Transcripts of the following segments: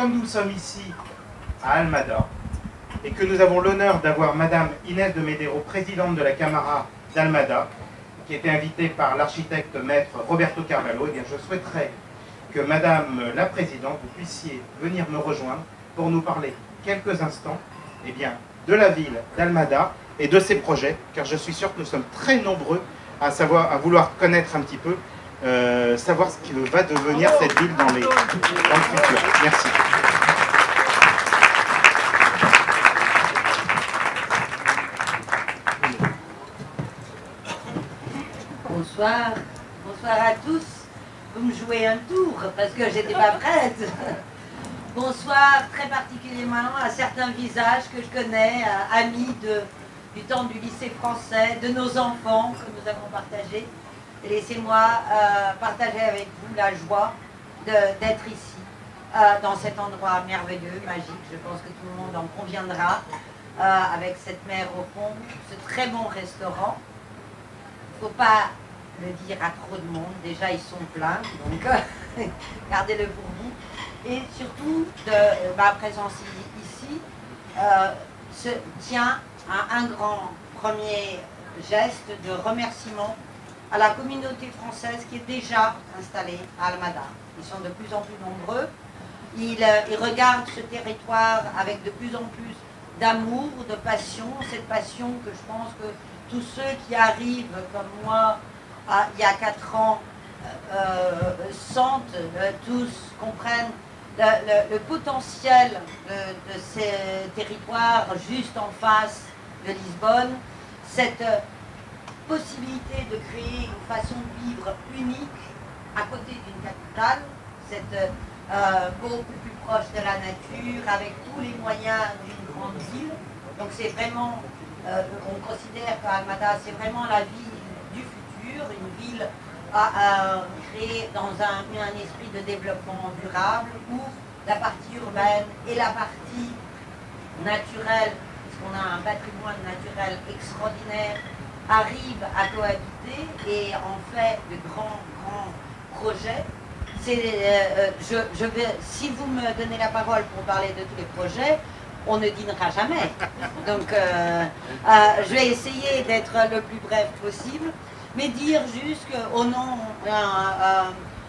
comme nous sommes ici à Almada, et que nous avons l'honneur d'avoir Madame Inès de Medero, présidente de la Camara d'Almada, qui était invitée par l'architecte maître Roberto Carvalho, eh bien, je souhaiterais que Madame la Présidente, vous puissiez venir me rejoindre pour nous parler quelques instants eh bien, de la ville d'Almada et de ses projets, car je suis sûr que nous sommes très nombreux à vouloir connaître un petit peu, savoir ce qui va devenir cette ville dans le futur. Merci. Bonsoir, bonsoir à tous. Vous me jouez un tour parce que j'étais pas prête. Bonsoir très particulièrement à certains visages que je connais, amis du temps du lycée français, de nos enfants que nous avons partagés. Et laissez-moi partager avec vous la joie d'être ici, dans cet endroit merveilleux, magique. Je pense que tout le monde en conviendra, avec cette mer au fond, ce très bon restaurant. Il ne faut pas le dire à trop de monde, déjà ils sont pleins, donc gardez-le pour vous. Et surtout, de ma présence ici se tient à un grand premier geste de remerciement à la communauté française qui est déjà installée à Almada. Ils sont de plus en plus nombreux, ils regardent ce territoire avec de plus en plus d'amour, de passion, cette passion que je pense que tous ceux qui arrivent comme moi il y a 4 ans sentent, tous comprennent le potentiel de ces territoires juste en face de Lisbonne, cette possibilité de créer une façon de vivre unique à côté d'une capitale, beaucoup plus proche de la nature, avec tous les moyens d'une grande ville. Donc c'est vraiment, on considère qu'Almada c'est vraiment la ville du futur, une ville créée dans un esprit de développement durable où la partie urbaine et la partie naturelle, puisqu'on a un patrimoine naturel extraordinaire, arrivent à cohabiter et en fait de grands projets. Si vous me donnez la parole pour parler de tous les projets, on ne dînera jamais. Donc je vais essayer d'être le plus bref possible, mais dire juste qu'au nom,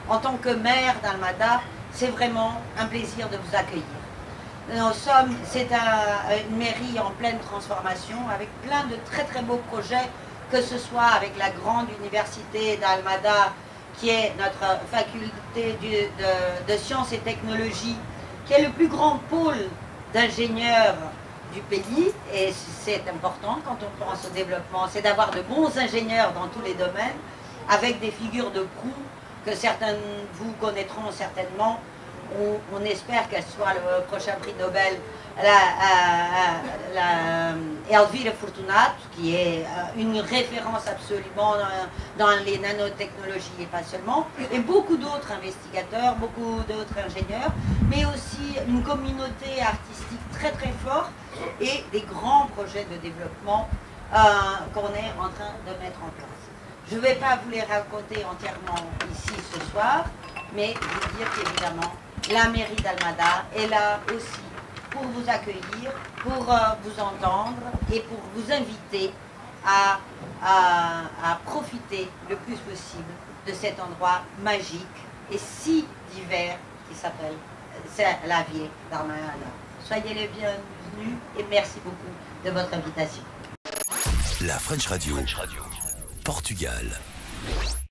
en tant que maire d'Almada, c'est vraiment un plaisir de vous accueillir. C'est une mairie en pleine transformation, avec plein de très très beaux projets, que ce soit avec la grande université d'Almada, qui est notre faculté de sciences et technologies, qui est le plus grand pôle d'ingénieurs du pays, et c'est important quand on pense au développement, c'est d'avoir de bons ingénieurs dans tous les domaines, avec des figures de proue que certains de vous connaîtront certainement. On espère qu'elle soit le prochain prix Nobel, Elvira Fortunato, qui est une référence absolument dans les nanotechnologies et pas seulement, et beaucoup d'autres investigateurs, beaucoup d'autres ingénieurs, mais aussi une communauté artistique très très forte et des grands projets de développement qu'on est en train de mettre en place. Je ne vais pas vous les raconter entièrement ici ce soir, mais vous dire qu'évidemment, la mairie d'Almada est là aussi pour vous accueillir, pour vous entendre et pour vous inviter à profiter le plus possible de cet endroit magique et si divers qui s'appelle la ville d'Almada. Soyez les bienvenus et merci beaucoup de votre invitation. La French Radio, Portugal.